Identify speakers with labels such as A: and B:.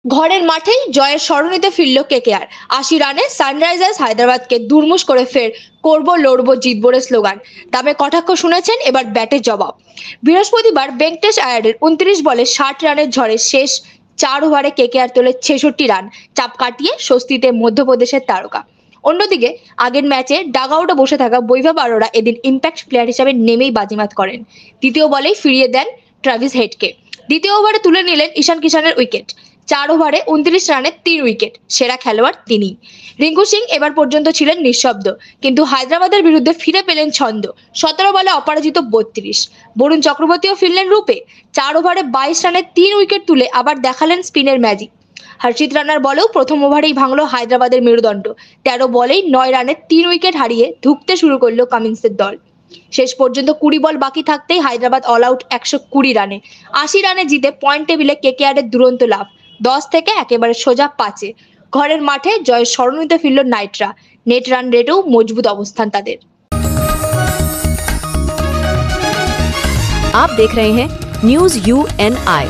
A: ঘরের মাঠেই জয়ের স্মরণীতে ফিরল কেকেআর। ৮০ রানে সানরাইজার্স হায়দ্রাবাদকে দুর্মুষ করে ফের করবো লড়বো জিতবো স্লোগান। দামে কটাক্ষ শুনেছেন, এবার ব্যাটের জবাব। বৃহস্পতিবার ভেঙ্কটেশ আয়ারের ২৯ বলে ৬০ রানের ঝড়ে শেষ ৪ ওভারে কেকেআর তোলে ৬৬ রান, চাপ কাটিয়ে স্বস্তিতে মধ্যপ্রদেশের তারকা। অন্যদিকে আগের ম্যাচে ডাগআউটে বসে থাকা বৈভব আরোরা এদিন ইম্প্যাক্ট প্লেয়ার হিসেবে নেমেই বাজিমাত করেন। দ্বিতীয় বলেই ফিরিয়ে দেন ট্রাভিস হেডকে। দ্বিতীয় ওভারে তুলে নিলেন ঈশান কিষানের উইকেট। ৪ ওভারে ২৯ রানে ৩ উইকেট, সেরা খেলোয়াড় তিনি। রিঙ্কু সিং এবার পর্যন্ত ছিলেন নিঃশব্দ, কিন্তু হায়দ্রাবাদের বিরুদ্ধে ফিরে পেলেন ছন্দ। ১৭ বলে অপরাজিত ৩২। বরুণ চক্রবর্তীও ফিরলেন রূপে। ৪ ওভারে ২২ রানে ৩ উইকেট তুলে আবার দেখালেন স্পিনের ম্যাজিক। হর্ষিত রানার বলেও প্রথম ওভারেই ভাঙল হায়দ্রাবাদের মেরুদণ্ড। ১৩ বলেই ৯ রানে ৩ উইকেট হারিয়ে ধুঁকতে শুরু করলো কামিন্সের দল। শেষ পর্যন্ত ২০ বল বাকি থাকতেই হায়দ্রাবাদ অল আউট ১২০ রানে। ৮০ রানে জিতে পয়েন্ট টেবিলে কেকেআরের দুরন্ত লাভ। ১০ থেকে একেবারে সোজা ৫-এ। ঘরের মাঠে জয়ের স্মরণীতে ফিরল নাইটরা। নেট রান রেটেও মজবুত অবস্থান তাদের।
B: आप देख रहे हैं न्यूज़ UNI।